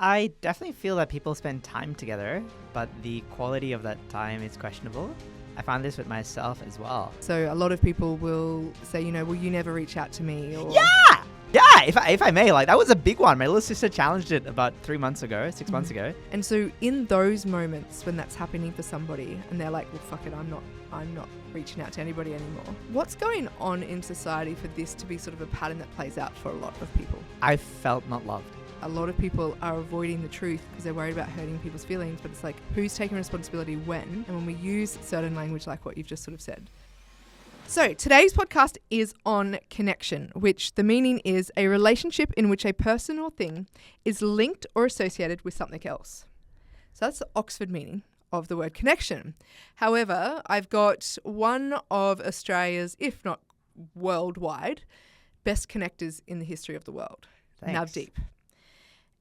I definitely feel that people spend time together, but the quality of that time is questionable. I found this with myself as well. So a lot of people will say, will you never reach out to me? Or Yeah, if I may, like that was a big one. My little sister challenged it about 6 months ago. And so in those moments when that's happening for somebody and they're like, well, fuck it, I'm not reaching out to anybody anymore. What's going on in society for this to be sort of a pattern that plays out for a lot of people? I felt not loved. A lot of people are avoiding the truth because they're worried about hurting people's feelings, but it's like, who's taking responsibility when? And when we use certain language like what you've just sort of said. So today's podcast is on connection, which the meaning is a relationship in which a person or thing is linked or associated with something else. So that's the Oxford meaning of the word connection. However, I've got one of Australia's, if not worldwide, best connectors in the history of the world, Thanks. Navdeep.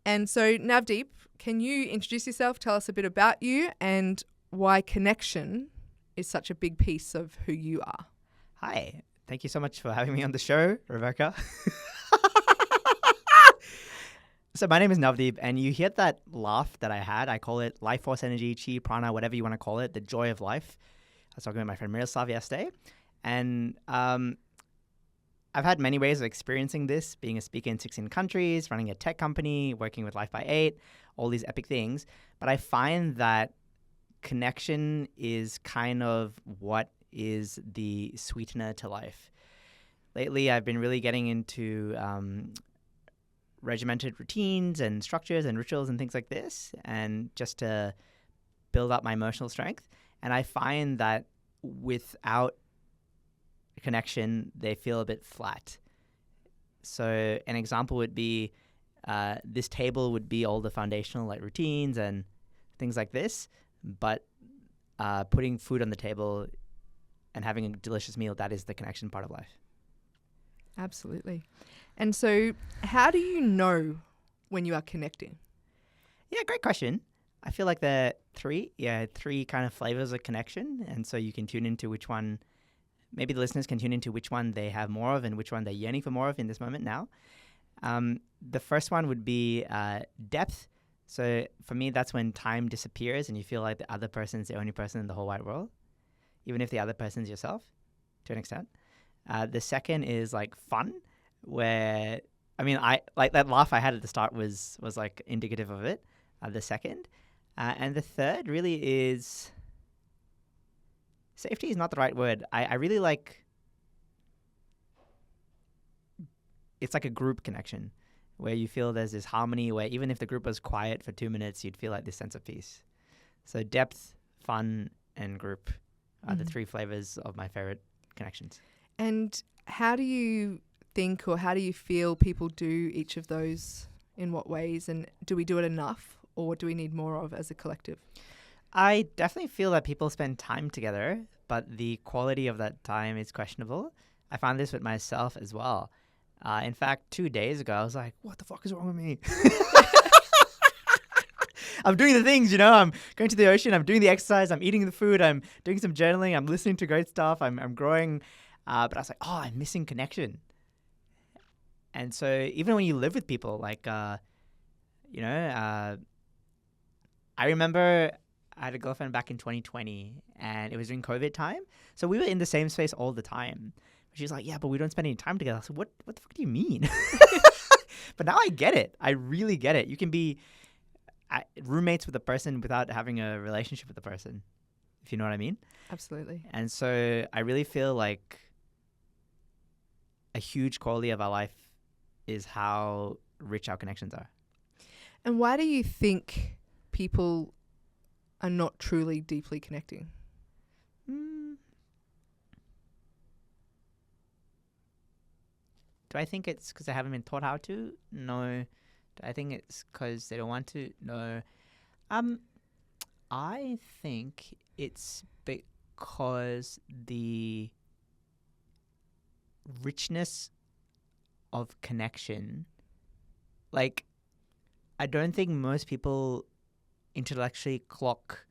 And so Navdeep, can you introduce yourself, tell us a bit about you and why connection is such a big piece of who you are? Hi, thank you so much for having me on the show, Rebecca. So my name is Navdeep, and you hear that laugh that I had. I call it life force energy, chi, prana, whatever you want to call it, the joy of life. I was talking with my friend Miroslav yesterday, and I've had many ways of experiencing this, being a speaker in 16 countries, running a tech company, working with Life by 8, all these epic things. But I find that connection is kind of what is the sweetener to life. Lately, I've been really getting into regimented routines and structures and rituals and things like this, and just to build up my emotional strength. And I find that without connection, they feel a bit flat. So an example would be this table would be all the foundational like routines and things like this, but putting food on the table and having a delicious meal, that is the connection part of life. Absolutely. And so how do you know when you are connecting? Yeah, great question. I feel like there are three kind of flavors of connection, and so you can tune into which one. Maybe the listeners can tune into which one they have more of and which one they're yearning for more of in this moment now. The first one would be depth. So for me, that's when time disappears and you feel like the other person is the only person in the whole wide world, even if the other person is yourself, to an extent. The second is like fun, where, I like that laugh I had at the start was like indicative of it, the second. And the third really is... safety is not the right word. I really like... It's like a group connection where you feel there's this harmony where even if the group was quiet for 2 minutes, you'd feel like this sense of peace. So depth, fun, and group are the three flavors of my favorite connections. And how do you think or how do you feel people do each of those in what ways? And do we do it enough or what do we need more of as a collective? I definitely feel that people spend time together, but the quality of that time is questionable. I found this with myself as well. In fact, 2 days ago, I was like, what the fuck is wrong with me? I'm doing the things, I'm going to the ocean, I'm doing the exercise, I'm eating the food, I'm doing some journaling, I'm listening to great stuff, I'm growing. But I was like, I'm missing connection. And so even when you live with people, like, I remember I had a girlfriend back in 2020 and it was during COVID time. So we were in the same space all the time. She's like, yeah, but we don't spend any time together. I said, what the fuck do you mean? But now I get it. I really get it. You can be roommates with a person without having a relationship with the person, if you know what I mean. Absolutely. And so I really feel like a huge quality of our life is how rich our connections are. And why do you think people are not truly deeply connecting? Do I think it's because they haven't been taught how to? No. Do I think it's because they don't want to? No. I think it's because the richness of connection, like, I don't think most people intellectually clock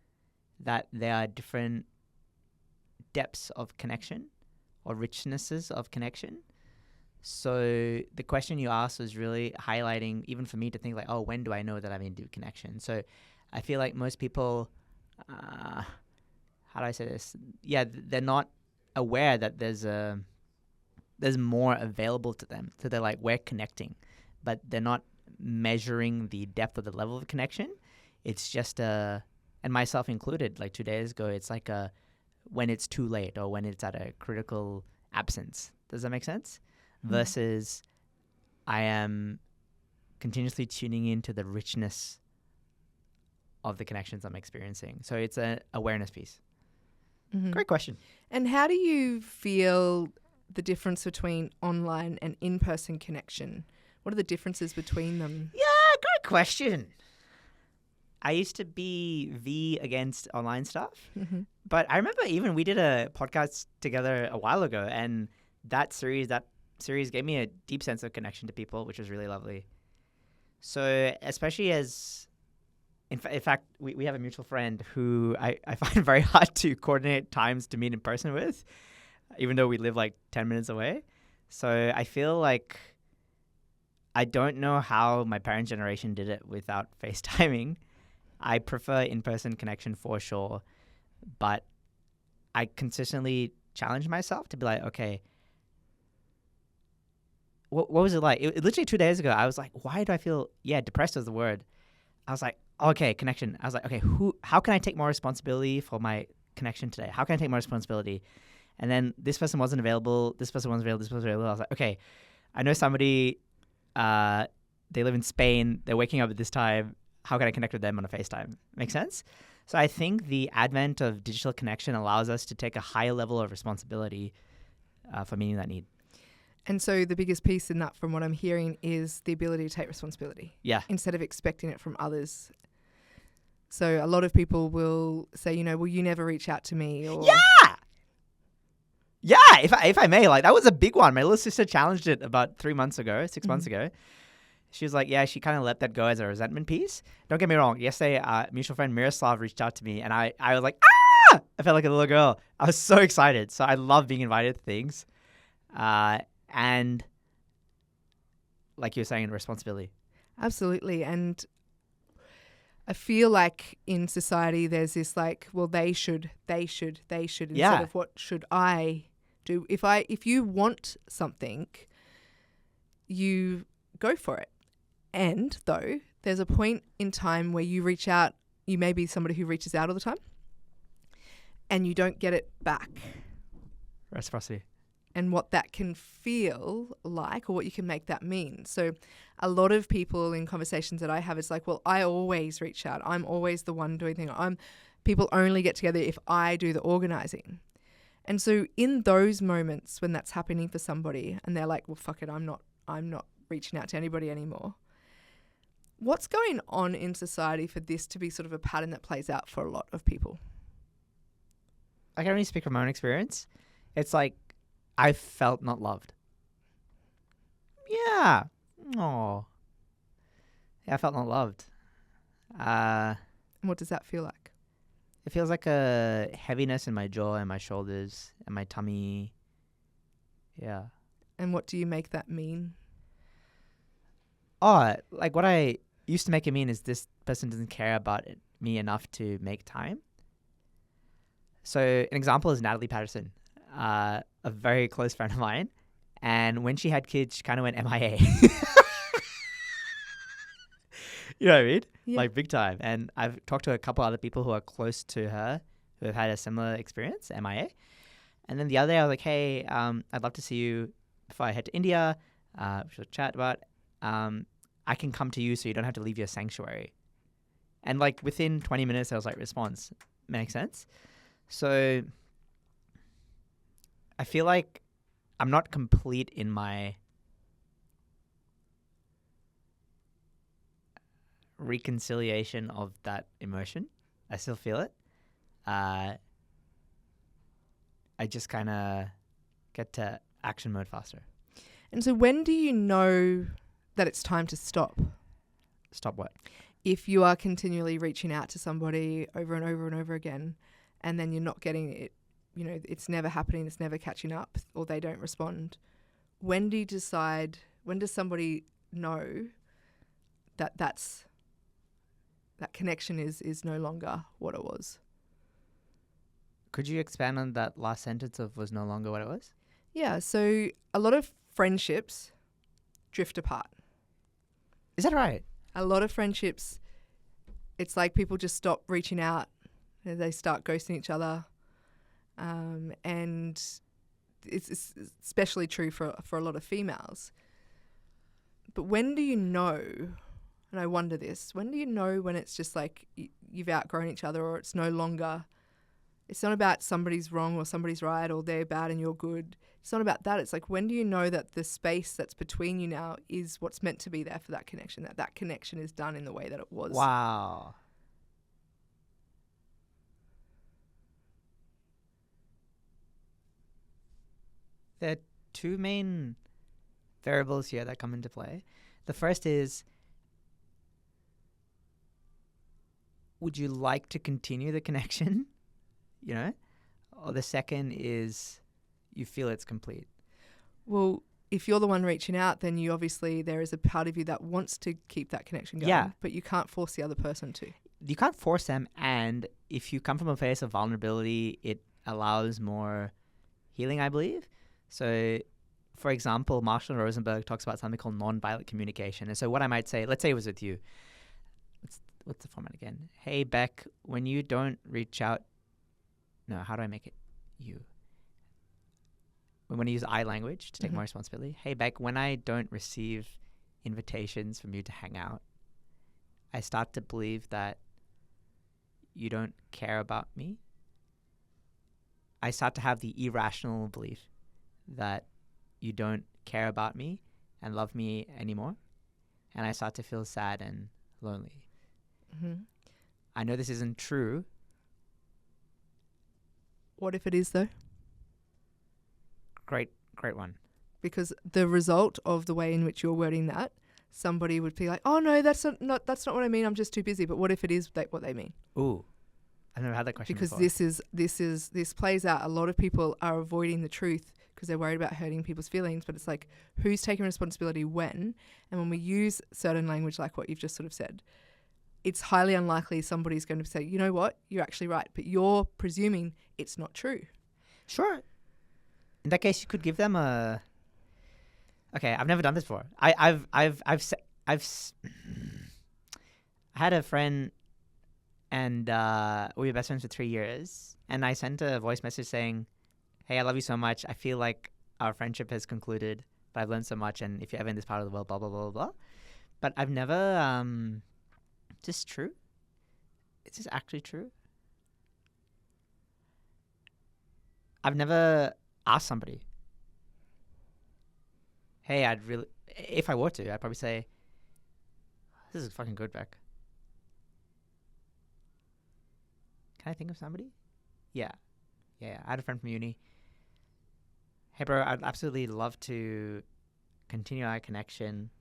that there are different depths of connection or richnesses of connection. So the question you asked was really highlighting, even for me, to think like, oh, when do I know that I'm in deep connection? So I feel like most people, how do I say this? Yeah, they're not aware that there's more available to them. So they're like, we're connecting, but they're not measuring the depth of the level of connection. It's just and myself included, like 2 days ago, it's like when it's too late or when it's at a critical absence. Does that make sense? Versus I am continuously tuning into the richness of the connections I'm experiencing. So it's an awareness piece. Mm-hmm. Great question. And how do you feel the difference between online and in-person connection? What are the differences between them? Yeah, great question. I used to be V against online stuff, but I remember even we did a podcast together a while ago, and that series gave me a deep sense of connection to people, which was really lovely. So especially as, in fact, we have a mutual friend who I find very hard to coordinate times to meet in person with, even though we live like 10 minutes away. So I feel like I don't know how my parents' generation did it without FaceTiming. I prefer in-person connection for sure, but I consistently challenge myself to be like, okay, what was it like? It literally 2 days ago, I was like, why do I feel, depressed is the word. I was like, okay, connection. I was like, okay, how can I take more responsibility for my connection today? How can I take more responsibility? And then this person wasn't available. This person wasn't available. This person was available. I was like, okay, I know somebody, they live in Spain. They're waking up at this time. How can I connect with them on a FaceTime? Make sense? So I think the advent of digital connection allows us to take a higher level of responsibility for meeting that need. And so the biggest piece in that, from what I'm hearing, is the ability to take responsibility. Yeah. Instead of expecting it from others. So a lot of people will say, well, you never reach out to me. Or Yeah, if I may, like that was a big one. My little sister challenged it about 6 months ago. She was like, she kind of let that go as a resentment piece. Don't get me wrong. Yesterday, mutual friend Miroslav reached out to me, and I was like, I felt like a little girl. I was so excited. So I love being invited to things. And like you were saying, responsibility. Absolutely. And I feel like in society there's this like, well, they should instead of what should I do? If you want something, you go for it. And though there's a point in time where you reach out, you may be somebody who reaches out all the time and you don't get it back. Reciprocity. And what that can feel like, or what you can make that mean. So a lot of people in conversations that I have, it's like, well, I always reach out. I'm always the one doing things. People only get together if I do the organizing. And so in those moments when that's happening for somebody and they're like, well, fuck it, I'm not reaching out to anybody anymore. What's going on in society for this to be sort of a pattern that plays out for a lot of people? I can only speak from my own experience. It's like, I felt not loved. Yeah. Oh. Yeah, I felt not loved. And what does that feel like? It feels like a heaviness in my jaw and my shoulders and my tummy. Yeah. And what do you make that mean? Oh, like what I used to make it mean is this person doesn't care about me enough to make time. So an example is Natalie Patterson. A very close friend of mine, and when she had kids, she kind of went MIA. You know what I mean? Yeah. Like big time. And I've talked to a couple other people who are close to her who have had a similar experience, MIA. And then the other day I was like, hey, I'd love to see you before I head to India. We'll chat about, I can come to you so you don't have to leave your sanctuary. And like within 20 minutes, I was like, response. Makes sense? So I feel like I'm not complete in my reconciliation of that emotion. I still feel it. I just kind of get to action mode faster. And so when do you know that it's time to stop? Stop what? If you are continually reaching out to somebody over and over and over again, and then you're not getting it, it's never happening, it's never catching up, or they don't respond. when do you decide, when does somebody know that that connection is no longer what it was? Could you expand on that last sentence of was no longer what it was? Yeah, so a lot of friendships drift apart. Is that right? A lot of friendships, it's like people just stop reaching out. They start ghosting each other. And it's especially true for a lot of females. But when do you know, and I wonder this, when do you know when it's just like you've outgrown each other, or it's no longer, it's not about somebody's wrong or somebody's right or they're bad and you're good. It's not about that. It's like, when do you know that the space that's between you now is what's meant to be there for that connection, that connection is done in the way that it was? Wow. There are two main variables here that come into play. The first is, would you like to continue the connection? You know? Or the second is, you feel it's complete. Well, if you're the one reaching out, then you obviously, there is a part of you that wants to keep that connection going. Yeah. But you can't force the other person to. You can't force them, and if you come from a place of vulnerability, it allows more healing, I believe. So, for example, Marshall Rosenberg talks about something called non-violent communication. And so what I might say, let's say it was with you. What's the format again? Hey, Beck, when you don't reach out, no, how do I make it you? We want to use I language to take more responsibility. Hey, Beck, when I don't receive invitations from you to hang out, I start to believe that you don't care about me. I start to have the irrational belief that you don't care about me and love me anymore. And I start to feel sad and lonely. Mm-hmm. I know this isn't true. What if it is, though? Great one. Because the result of the way in which you're wording that, somebody would be like, oh, no, that's not what I mean. I'm just too busy. But what if it is what they mean? Ooh, I've never had that question because before. This plays out. A lot of people are avoiding the truth because they're worried about hurting people's feelings. But it's like, who's taking responsibility when? And when we use certain language like what you've just sort of said, it's highly unlikely somebody's going to say, you know what, you're actually right. But you're presuming it's not true. Sure. In that case, you could give them a. Okay, I've never done this before. I had a friend, and we were best friends for 3 years, and I sent a voice message saying, "Hey, I love you so much. I feel like our friendship has concluded, but I've learned so much, and if you're ever in this part of the world, blah blah blah blah blah." But I've never. Is this true? Is this actually true? I've never asked somebody, hey, if I were to, I'd probably say, this is fucking good, Beck. Can I think of somebody? Yeah. I had a friend from uni. Hey, bro, I'd absolutely love to continue our connection.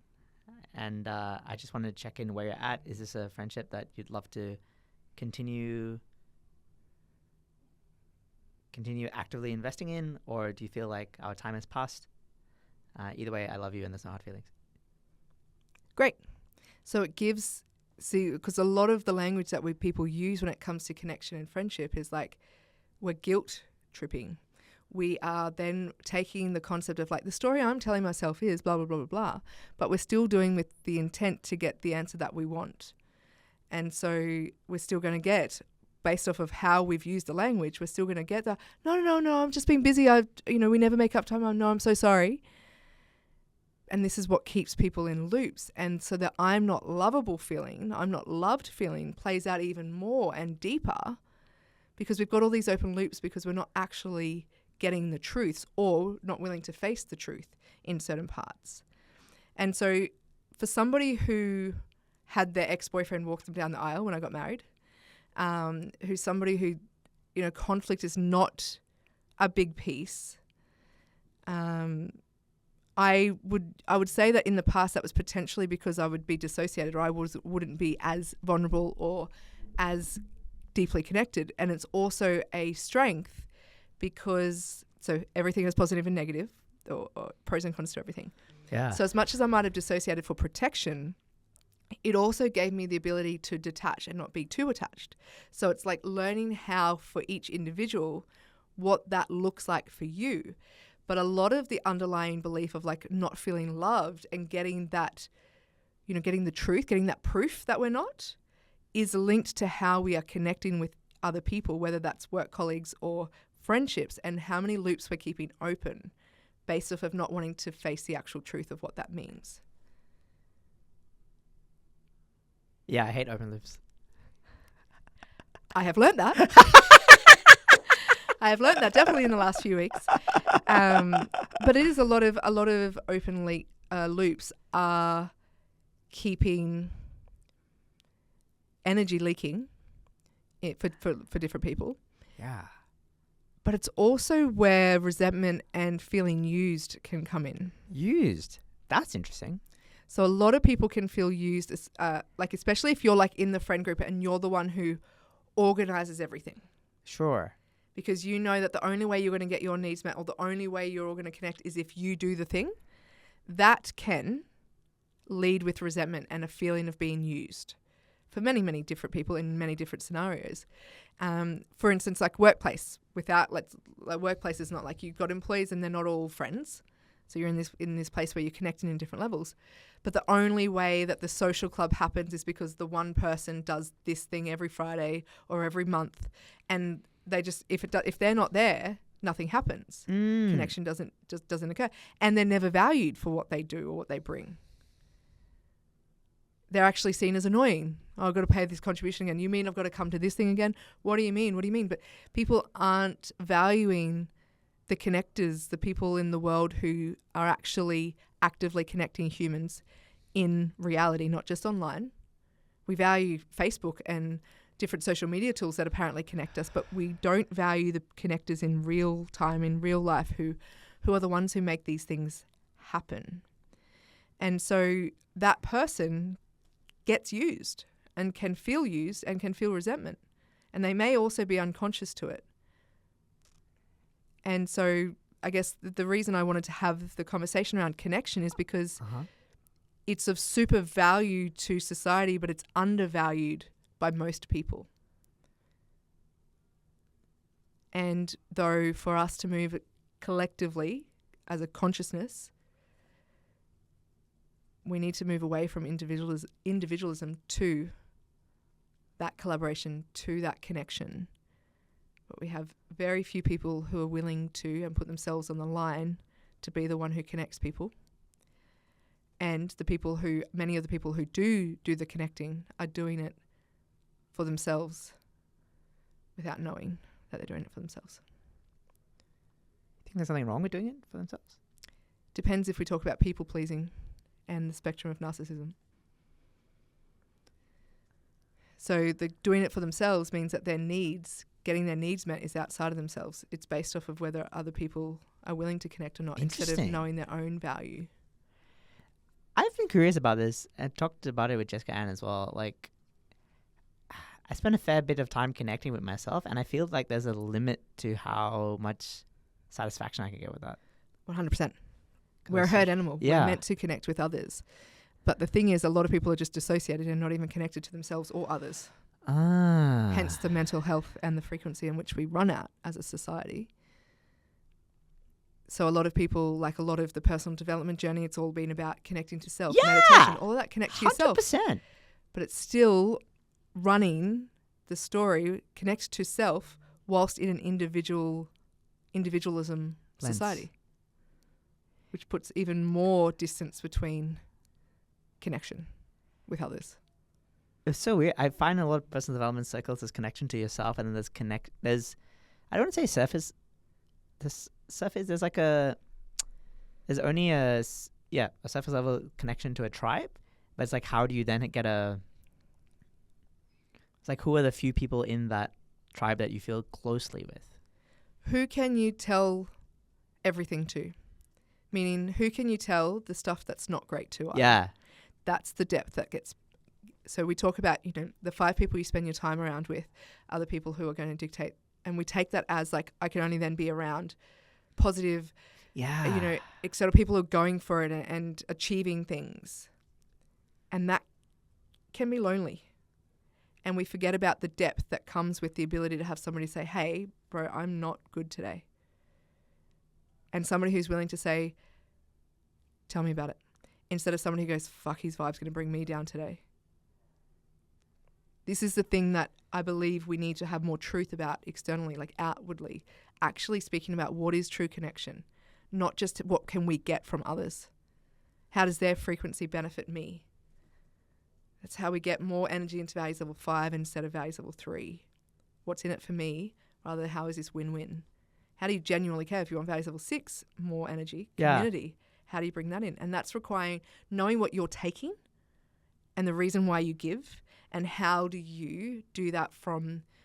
And I just wanted to check in where you're at. Is this a friendship that you'd love to continue actively investing in, or do you feel like our time has passed? Either way, I love you and there's no hard feelings. Great. So it gives, because a lot of the language that people use when it comes to connection and friendship is like, we're guilt tripping. We are then taking the concept of like, the story I'm telling myself is blah, blah, blah, blah, blah, but we're still doing with the intent to get the answer that we want. And so we're still going to get, based off of how we've used the language, we're still going to get the, no, I'm just being busy. We never make up time. I'm so sorry. And this is what keeps people in loops. And so that I'm not lovable feeling, I'm not loved feeling plays out even more and deeper because we've got all these open loops because we're not actually getting the truths or not willing to face the truth in certain parts. And so for somebody who had their ex-boyfriend walk them down the aisle when I got married, who's somebody who, conflict is not a big piece. I would say that in the past that was potentially because I would be dissociated or I wouldn't be as vulnerable or as deeply connected. And it's also a strength because, so everything is positive and negative. or pros and cons to everything. Yeah. So as much as I might have dissociated for protection, it also gave me the ability to detach and not be too attached. So it's like learning how for each individual, what that looks like for you. But a lot of the underlying belief of like not feeling loved and getting that, you know, getting the truth, getting that proof that we're not, is linked to how we are connecting with other people, whether that's work colleagues or friendships, and how many loops we're keeping open based off of not wanting to face the actual truth of what that means. Yeah, I hate open loops. I have learned that. I have learned that definitely in the last few weeks. But it is a lot of open loops are keeping energy leaking for different people. Yeah. But it's also where resentment and feeling used can come in. Used? That's interesting. So a lot of people can feel used, like especially if you're like in the friend group and you're the one who organizes everything. Sure. Because you know that the only way you're going to get your needs met, or the only way you're all going to connect, is if you do the thing. That can lead with resentment and a feeling of being used for many, many different people in many different scenarios. For instance, like workplace. Workplace is not like you've got employees and they're not all friends. So you're in this place where you're connecting in different levels. But the only way that the social club happens is because the one person does this thing every Friday or every month, and they just if they're not there, nothing happens. Connection doesn't occur, and they're never valued for what they do or what they bring. They're actually seen as annoying. Oh, I've got to pay this contribution again. You mean I've got to come to this thing again? What do you mean? What do you mean? But people aren't valuing the connectors, the people in the world who are actually actively connecting humans in reality, not just online. We value Facebook and different social media tools that apparently connect us, but we don't value the connectors in real time, in real life, who are the ones who make these things happen. And so that person gets used and can feel used and can feel resentment. And they may also be unconscious to it. And so I guess the reason I wanted to have the conversation around connection is because it's of super value to society, but it's undervalued by most people. And though for us to move collectively as a consciousness, we need to move away from individualism to that collaboration, to that connection. But we have very few people who are willing to and put themselves on the line to be the one who connects people. And many of the people who do the connecting are doing it for themselves without knowing that they're doing it for themselves. You think there's something wrong with doing it for themselves? Depends if we talk about people pleasing and the spectrum of narcissism. So doing it for themselves means that getting their needs met is outside of themselves. It's based off of whether other people are willing to connect or not, instead of knowing their own value. I've been curious about this and talked about it with Jessica Ann as well. Like, I spend a fair bit of time connecting with myself, and I feel like there's a limit to how much satisfaction I can get with that. 100%. We're a herd animal. Yeah. We're meant to connect with others. But the thing is, a lot of people are just dissociated and not even connected to themselves or others. Hence the mental health and the frequency in which we run at as a society. So a lot of people, like a lot of the personal development journey, it's all been about connecting to self, meditation, all of that, connect to yourself. 100%. But it's still running the story, connect to self, whilst in an individualism society, which puts even more distance between connection with others. It's so weird. I find in a lot of personal development cycles there's connection to yourself, and then there's I don't want to say surface. There's only a surface level connection to a tribe, but it's like, how do you then get it's like, who are the few people in that tribe that you feel closely with? Who can you tell everything to? Meaning, who can you tell the stuff that's not great to? Yeah. That's the depth that gets. So we talk about, the 5 people you spend your time around with are the people who are going to dictate. And we take that as like, I can only then be around positive, Yeah. You know, external people are going for it and achieving things. And that can be lonely. And we forget about the depth that comes with the ability to have somebody say, hey, bro, I'm not good today. And somebody who's willing to say, tell me about it. Instead of somebody who goes, fuck, his vibe's going to bring me down today. This is the thing that I believe we need to have more truth about externally, like outwardly, actually speaking about what is true connection, not just what can we get from others. How does their frequency benefit me? That's how we get more energy into values level 5 instead of values level 3. What's in it for me rather than how is this win-win? How do you genuinely care? If you want values level 6, more energy, community, how do you bring that in? And that's requiring knowing what you're taking and the reason why you give, and how do you do that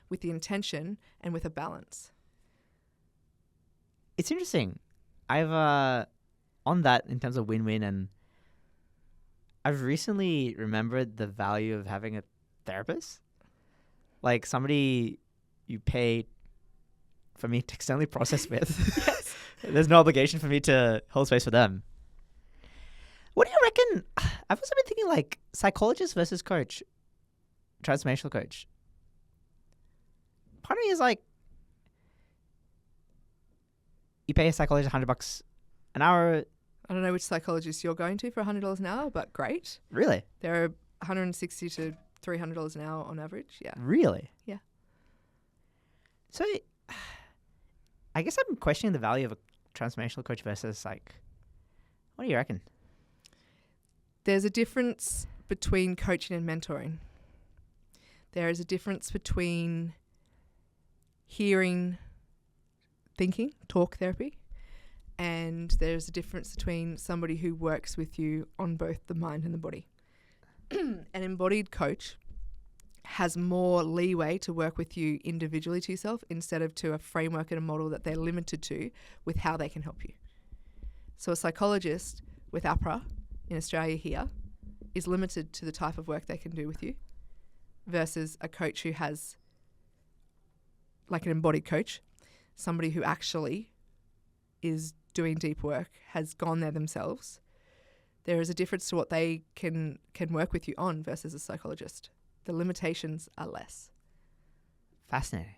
with the intention and with a balance. It's interesting. I've on that in terms of win-win, and I've recently remembered the value of having a therapist, like somebody you pay for me to externally process with. Yes. There's no obligation for me to hold space for them. What do you reckon? I've also been thinking like psychologist versus coach, transformational coach. Part of me is like, you pay a psychologist $100 an hour. I don't know which psychologist you're going to for $100 an hour, but great. Really? They're $160 to $300 an hour on average. Yeah. Really? Yeah. So I guess I'm questioning the value of a transformational coach versus like, what do you reckon? There's a difference between coaching and mentoring. There is a difference between hearing, thinking, talk therapy, and there's a difference between somebody who works with you on both the mind and the body. An embodied coach has more leeway to work with you individually to yourself instead of to a framework and a model that they're limited to with how they can help you. So a psychologist with APRA in Australia here is limited to the type of work they can do with you versus a coach who has, like an embodied coach, somebody who actually is doing deep work, has gone there themselves. There is a difference to what they can work with you on versus a psychologist. The limitations are less. Fascinating.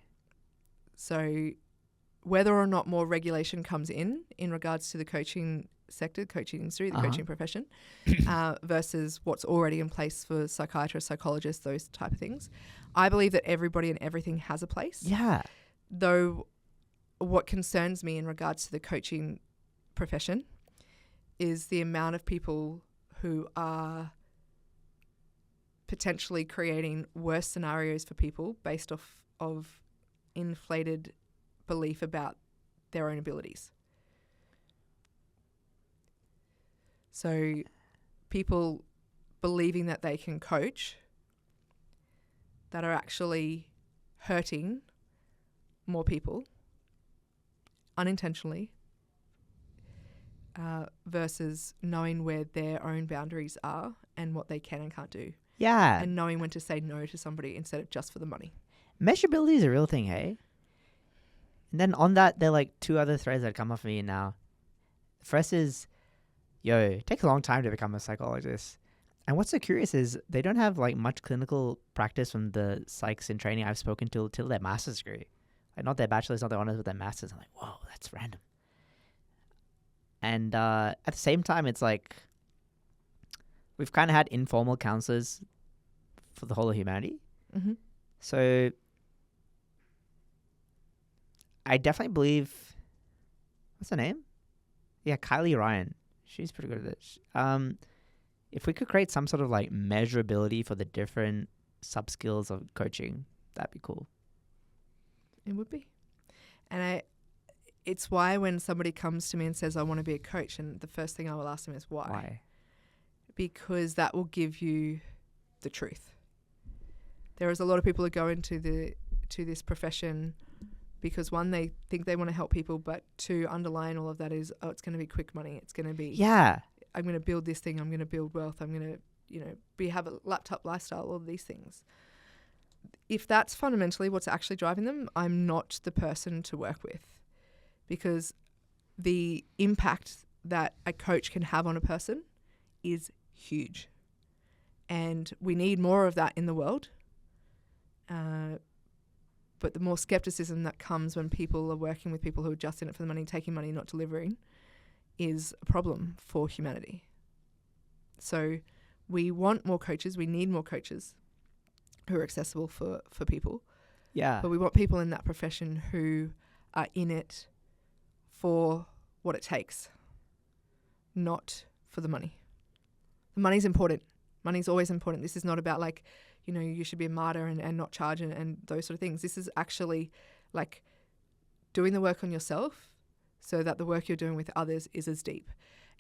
So whether or not more regulation comes in regards to the coaching sector, coaching industry, the coaching profession, versus what's already in place for psychiatrists, psychologists, those type of things, I believe that everybody and everything has a place. Yeah. Though what concerns me in regards to the coaching profession is the amount of people who are potentially creating worse scenarios for people based off of inflated belief about their own abilities. So people believing that they can coach that are actually hurting more people unintentionally versus knowing where their own boundaries are and what they can and can't do. Yeah. And knowing when to say no to somebody instead of just for the money. Measurability is a real thing, hey? And then on that, there are like two other threads that come off me now. The first is, it takes a long time to become a psychologist. And what's so curious is they don't have like much clinical practice from the psychs in training I've spoken to till their master's degree. Like not their bachelor's, not their honors, but their master's. I'm like, whoa, that's random. And at the same time, it's like we've kind of had informal counselors for the whole of humanity. Mm-hmm. So I definitely believe, what's her name? Yeah, Kylie Ryan. She's pretty good at this. If we could create some sort of like measurability for the different sub-skills of coaching, that'd be cool. It would be. And it's why when somebody comes to me and says, I want to be a coach, and the first thing I will ask them is why? Why? Because that will give you the truth. There is a lot of people who go into this profession because one, they think they want to help people, but two, underlying all of that is, it's going to be quick money. It's going to be, I'm going to build this thing. I'm going to build wealth. I'm going to, have a laptop lifestyle, all of these things. If that's fundamentally what's actually driving them, I'm not the person to work with, because the impact that a coach can have on a person is huge. And we need more of that in the world. But the more skepticism that comes when people are working with people who are just in it for the money, taking money, not delivering, is a problem for humanity. So we want more coaches. We need more coaches who are accessible for people. Yeah. But we want people in that profession who are in it for what it takes, not for the money. The money's important. Money's always important. This is not about like, you know, you should be a martyr and not charge and those sort of things. This is actually like doing the work on yourself so that the work you're doing with others is as deep.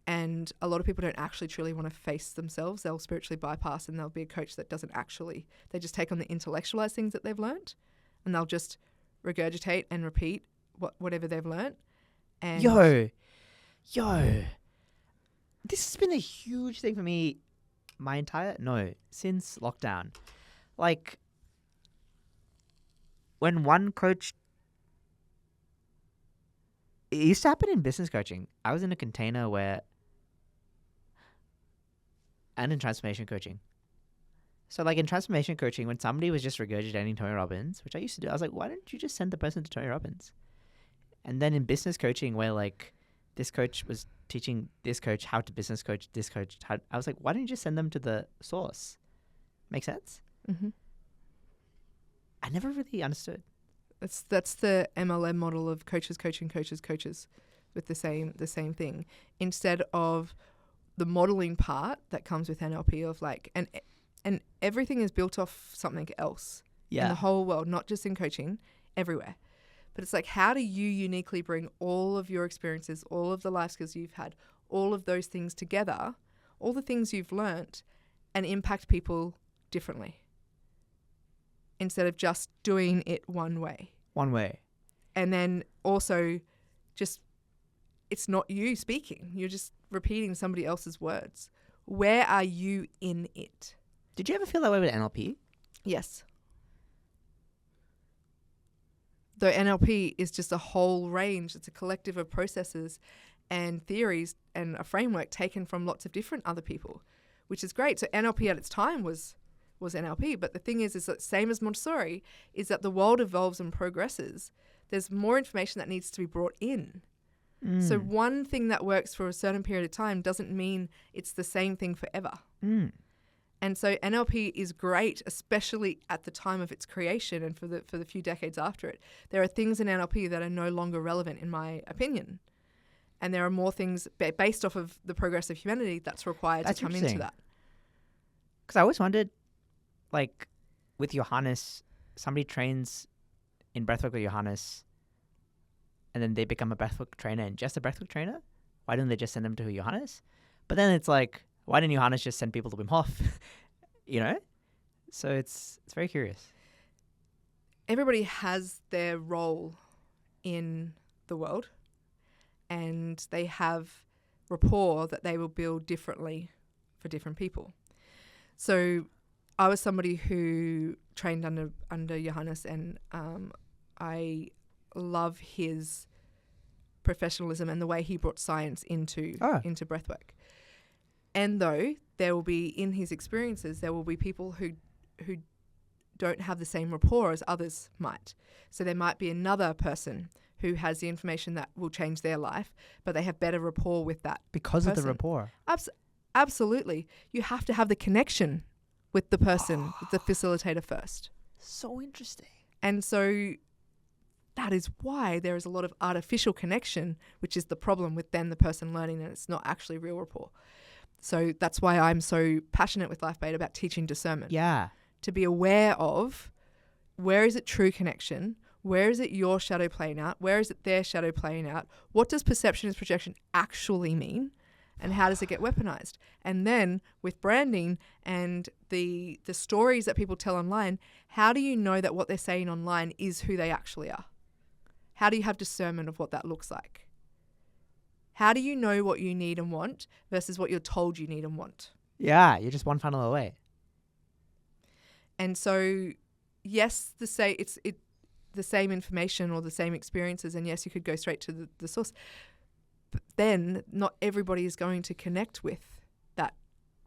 And a lot of people don't actually truly want to face themselves. They'll spiritually bypass and they'll be a coach that doesn't actually, they just take on the intellectualized things that they've learnt and they'll just regurgitate and repeat whatever they've learnt. And Yo, this has been a huge thing for me since lockdown. Like, when one coach, it used to happen in business coaching. I was in a container and in transformation coaching. So like in transformation coaching, when somebody was just regurgitating Tony Robbins, which I used to do, I was like, why don't you just send the person to Tony Robbins? And then in business coaching, where like this coach was teaching this coach how to business coach this coach, I was like, why don't you just send them to the source? Make sense? Mm-hmm. I never really understood. That's the MLM model of coaches coaching coaches with the same thing, instead of the modeling part that comes with NLP of like and everything is built off something else in the whole world, not just in coaching, everywhere. But it's like, how do you uniquely bring all of your experiences, all of the life skills you've had, all of those things together, all the things you've learnt, and impact people differently instead of just doing it one way. And then also just, it's not you speaking. You're just repeating somebody else's words. Where are you in it? Did you ever feel that way with NLP? Yes. Though NLP is just a whole range. It's a collective of processes and theories and a framework taken from lots of different other people, which is great. So NLP at its time was NLP. But the thing is that same as Montessori, is that the world evolves and progresses. There's more information that needs to be brought in. So one thing that works for a certain period of time doesn't mean it's the same thing forever. And so NLP is great, especially at the time of its creation and for the few decades after it. There are things in NLP that are no longer relevant, in my opinion. And there are more things based off of the progress of humanity that's required to come into that. Because I always wondered, like, with Johannes, somebody trains in breathwork with Johannes, and then they become a breathwork trainer and just a breathwork trainer. Why didn't they just send them to Johannes? But then it's like, why didn't Johannes just send people to Wim Hof? You know? So it's very curious. Everybody has their role in the world, and they have rapport that they will build differently for different people. So I was somebody who trained under Johannes, and I love his professionalism and the way he brought science into breathwork. And though there will be, in his experiences, there will be people who don't have the same rapport as others might. So there might be another person who has the information that will change their life, but they have better rapport with that because person. of the rapport. Absolutely. You have to have the connection with the person, with the facilitator first. So interesting. And so that is why there is a lot of artificial connection, which is the problem with then the person learning, and it's not actually real rapport. So that's why I'm so passionate with Life Bait about teaching discernment. Yeah. To be aware of, where is it true connection? Where is it your shadow playing out? Where is it their shadow playing out? What does perception as projection actually mean? And how does it get weaponized? And then with branding and the stories that people tell online, how do you know that what they're saying online is who they actually are? How do you have discernment of what that looks like? How do you know what you need and want versus what you're told you need and want? Yeah, you're just one funnel away. And so, yes, the same information or the same experiences, and yes, you could go straight to the source. then not everybody is going to connect with that,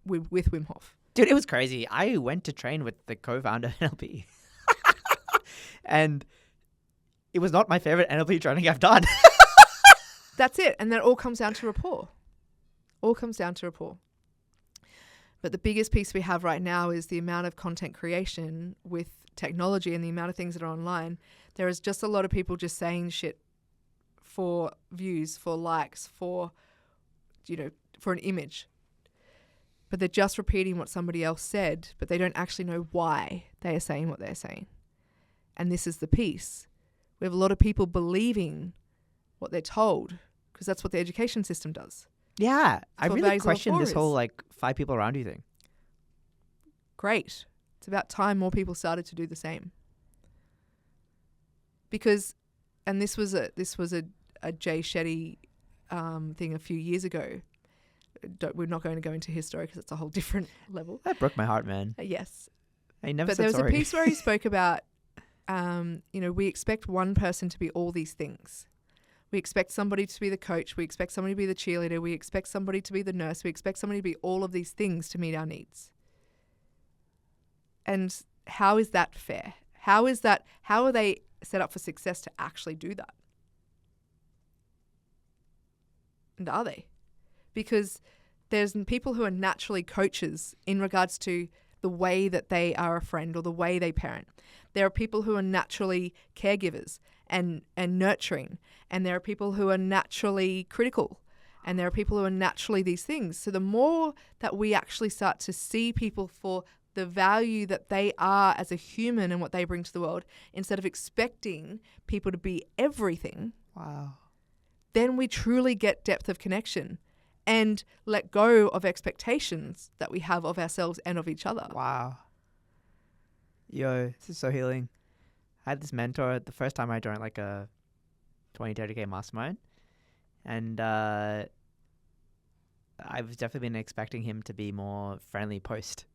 with Wim Hof. Dude, it was crazy. I went to train with the co-founder of NLP. And it was not my favorite NLP training I've done. That's it. And then it all comes down to rapport. All comes down to rapport. But the biggest piece we have right now is the amount of content creation with technology and the amount of things that are online. There is just a lot of people just saying shit for views, for likes, for, for an image. But they're just repeating what somebody else said, but they don't actually know why they are saying what they're saying. And this is the piece. We have a lot of people believing what they're told because that's what the education system does. Yeah. I what really values question of this rapport whole is. 5 people around you thing. Great. It's about time more people started to do the same. Because, and this was a Jay Shetty thing a few years ago. We're not going to go into his story because it's a whole different level. That broke my heart, man. Yes. I never But said there was sorry. a piece where he spoke about, we expect one person to be all these things. We expect somebody to be the coach. We expect somebody to be the cheerleader. We expect somebody to be the nurse. We expect somebody to be all of these things to meet our needs. And how is that fair? How are they set up for success to actually do that? And are they? Because there's people who are naturally coaches in regards to the way that they are a friend or the way they parent. There are people who are naturally caregivers and nurturing. And there are people who are naturally critical. And there are people who are naturally these things. So the more that we actually start to see people for the value that they are as a human and what they bring to the world, instead of expecting people to be everything, Wow. then we truly get depth of connection and let go of expectations that we have of ourselves and of each other. Wow. Yo, this is so healing. I had this mentor the first time I joined like a 20-30K mastermind. And I've definitely been expecting him to be more friendly post.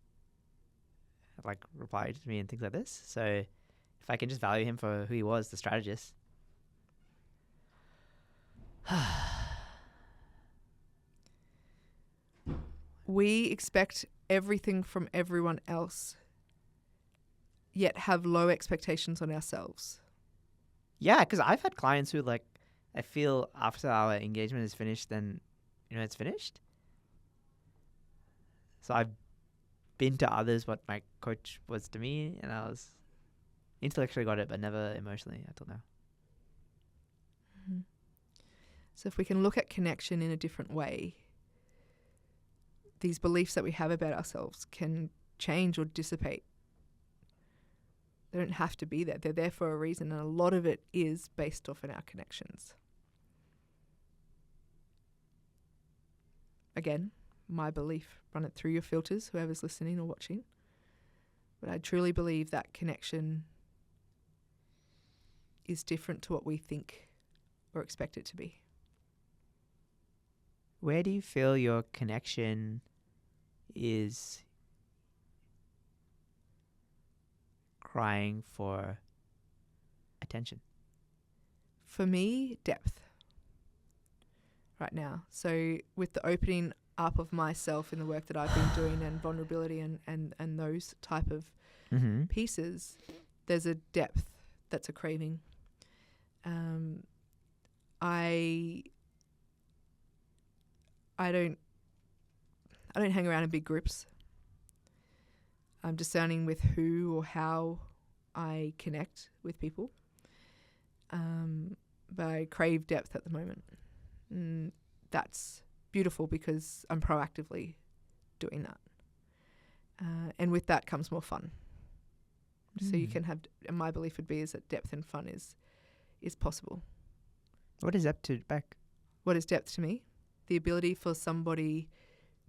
Like reply to me and things like this. So if I can just value him for who he was, the strategist. We expect everything from everyone else, yet have low expectations on ourselves. Yeah, because I've had clients who like, I feel after our engagement is finished, then, it's finished. So I've been to others what my coach was to me, and I was intellectually got it, but never emotionally until now. Mm-hmm. So if we can look at connection in a different way, these beliefs that we have about ourselves can change or dissipate. They don't have to be there. They're there for a reason, and a lot of it is based off in our connections. Again, my belief, run it through your filters, whoever's listening or watching. But I truly believe that connection is different to what we think or expect it to be. Where do you feel your connection is crying for attention? For me, depth right now. So with the opening up of myself in the work that I've been doing and vulnerability and those type of pieces, there's a depth that's a craving. I don't hang around in big groups. I'm discerning with who or how I connect with people. But I crave depth at the moment. That's beautiful because I'm proactively doing that. And with that comes more fun. So you can have, and my belief would be is that depth and fun is possible. What is depth to Beck? What is depth to me? The ability for somebody,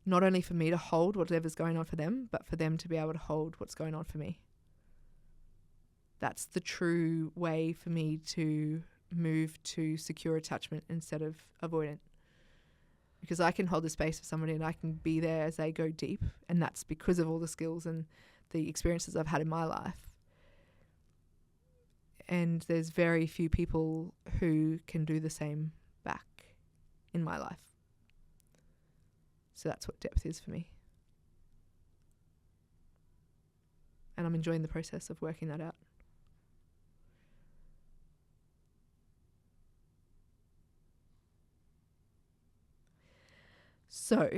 not only for me to hold whatever's going on for them, but for them to be able to hold what's going on for me. That's the true way for me to move to secure attachment instead of avoidant. Because I can hold the space for somebody and I can be there as they go deep. And that's because of all the skills and the experiences I've had in my life. And there's very few people who can do the same back in my life. So that's what depth is for me. And I'm enjoying the process of working that out. So,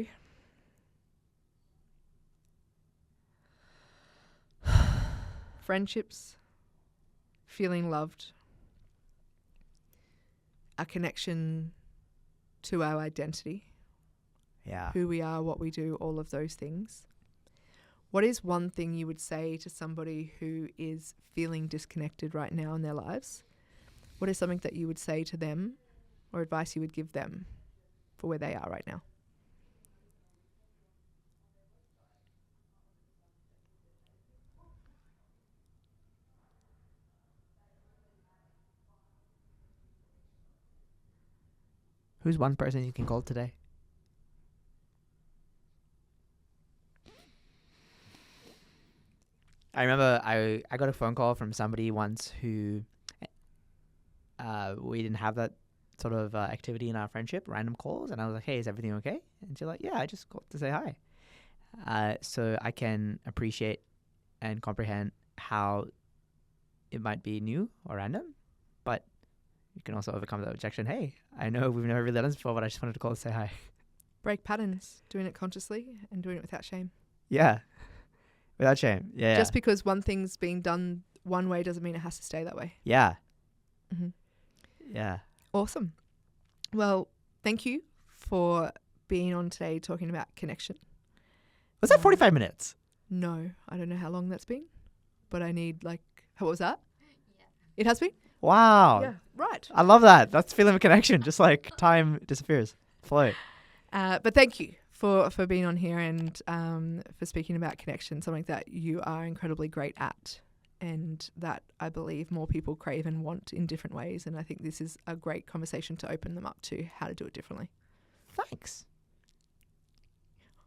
friendships, feeling loved, a connection to our identity, Yeah. who we are, what we do, all of those things. What is one thing you would say to somebody who is feeling disconnected right now in their lives? What is something that you would say to them or advice you would give them for where they are right now? Who's one person you can call today? I remember I got a phone call from somebody once who we didn't have that sort of activity in our friendship, random calls, and I was like, hey, is everything okay? And she's like, yeah, I just called to say hi. So I can appreciate and comprehend how it might be new or random, but you can also overcome that objection. Hey, I know we've never really done this before, but I just wanted to call to say hi. Break patterns, doing it consciously and doing it without shame. Yeah. Without shame. Yeah. Just because one thing's being done one way doesn't mean it has to stay that way. Yeah. Mm-hmm. Yeah. Awesome. Well, thank you for being on today talking about connection. Was that 45 minutes? No, I don't know how long that's been, but I need what was that? Yeah. It has been? Wow. Yeah, right. I love that. That's feeling of connection. Just like time disappears. Flow. But thank you for being on here and for speaking about connection, something that you are incredibly great at and that I believe more people crave and want in different ways. And I think this is a great conversation to open them up to how to do it differently. Thanks.